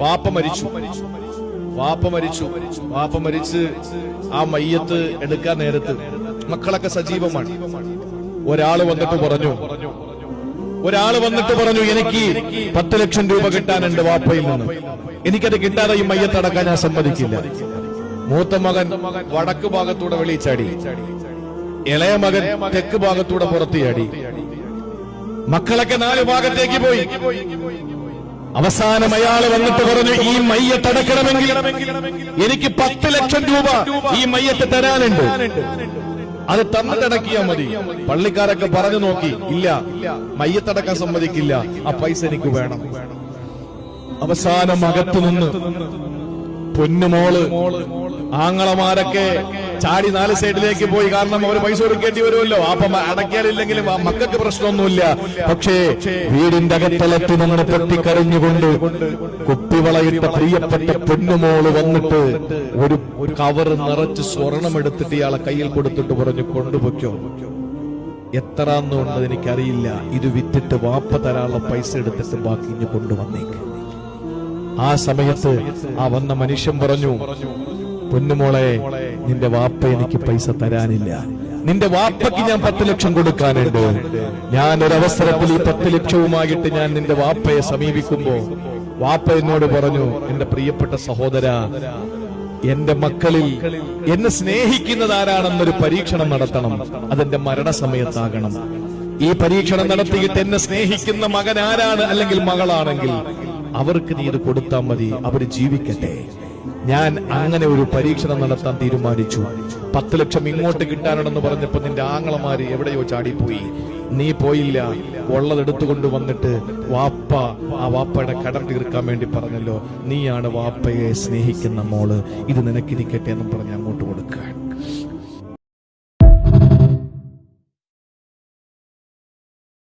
വാപ്പ മരിച്ച് ആ മയ്യത്ത് എടുക്കാൻ നേരത്ത് മക്കളൊക്കെ സജീവമാണ്. ഒരാള് വന്നിട്ട് പറഞ്ഞു എനിക്ക് 10 ലക്ഷം രൂപ കിട്ടാനുണ്ട് വാപ്പയിൽ നിന്ന്. എനിക്കത് കിട്ടാതെ ഈ മയ്യത്തടക്കാൻ ഞാൻ സമ്മതിക്കില്ല. മൂത്ത മകൻ വടക്ക് ഭാഗത്തൂടെ വെളിച്ചാടി, ഇളയ മകൻ തെക്ക് ഭാഗത്തൂടെ പുറത്ത് ചാടി. മക്കളൊക്കെ 4 ഭാഗത്തേക്ക് പോയി. അവസാനം അയാൾ വന്നിട്ട് പറഞ്ഞു, ഈ മയ്യത്തടക്കണമെങ്കിൽ എനിക്ക് 10 ലക്ഷം രൂപ ഈ മയ്യത്ത് തരാനുണ്ട്, അത് തന്നിട്ടടക്കിയാ മതി. പള്ളിക്കാരൊക്കെ പറഞ്ഞു നോക്കി, ഇല്ല, മയ്യത്തടക്കാൻ സമ്മതിക്കില്ല, ആ പൈസ എനിക്ക് വേണം. അവസാനം അകത്തു നിന്ന് പൊന്നുമോള് ആങ്ങളമാരൊക്കെ ചാടി 4 സൈഡിലേക്ക് പോയി. കാരണം അവർ പൈസ കൊടുക്കേണ്ടി വരുമല്ലോ. അപ്പം അടയ്ക്കാനില്ലെങ്കിലും മക്കൾക്ക് പ്രശ്നമൊന്നുമില്ല. പക്ഷേ വീടിന്റെ അകത്തളത്തിൽ നിന്ന് പൊട്ടിക്കരഞ്ഞുകൊണ്ട് കുപ്പിവളയിട്ട പ്രിയപ്പെട്ട പൊന്നുമോള് വന്നിട്ട് ഒരു കവർ നിറച്ച് സ്വർണം എടുത്തിട്ട് ഇയാളെ കയ്യിൽ കൊടുത്തിട്ട് പറഞ്ഞു, കൊണ്ടുപോയ്ക്കോ, എത്രാന്നുണ്ട് എനിക്കറിയില്ല, ഇത് വിറ്റിട്ട് വാപ്പ തരാനുള്ള പൈസ എടുത്തിട്ട് ബാക്കി ഇഞ്ഞ് കൊണ്ടുവന്നേക്ക്. ആ സമയത്ത് ആ വന്ന മനുഷ്യൻ പറഞ്ഞു, പൊന്നുമോളെ, നിന്റെ വാപ്പ എനിക്ക് പൈസ തരാനില്ല, നിന്റെ വാപ്പയ്ക്ക് ഞാൻ 10 ലക്ഷം കൊടുക്കാനുണ്ട്. ഞാൻ ഒരവസരത്തിൽ ഈ 10 ലക്ഷവുമായിട്ട് ഞാൻ നിന്റെ വാപ്പയെ സമീപിക്കുമ്പോ വാപ്പ എന്നോട് പറഞ്ഞു, എന്റെ പ്രിയപ്പെട്ട സഹോദര, എന്റെ മക്കളിൽ എന്നെ സ്നേഹിക്കുന്നത് ആരാണെന്നൊരു പരീക്ഷണം നടത്തണം, അതെന്റെ മരണസമയത്താകണം. ഈ പരീക്ഷണം നടത്തിയിട്ട് എന്നെ സ്നേഹിക്കുന്ന മകൻ ആരാണ് അല്ലെങ്കിൽ മകളാണെങ്കിൽ അവർക്ക് നീ ഇത് കൊടുത്താൽ മതി, അവര് ജീവിക്കട്ടെ. ഞാൻ അങ്ങനെ ഒരു പരീക്ഷണം നടത്താൻ തീരുമാനിച്ചു. 10 ലക്ഷം ഇങ്ങോട്ട് കിട്ടാനുണ്ടെന്ന് പറഞ്ഞപ്പോ നിന്റെ ആങ്ങളമാര് എവിടെയോ ചാടിപ്പോയി, നീ പോയില്ല. ഉള്ളതെടുത്തുകൊണ്ട് വന്നിട്ട് ആ വാപ്പയുടെ കടം തീർക്കാൻ വേണ്ടി പറഞ്ഞല്ലോ, നീയാണ് വാപ്പയെ സ്നേഹിക്കുന്ന മോള്, ഇത് നിനക്കിരിക്കട്ടെ എന്നും പറഞ്ഞ് അങ്ങോട്ട് കൊടുക്കുക.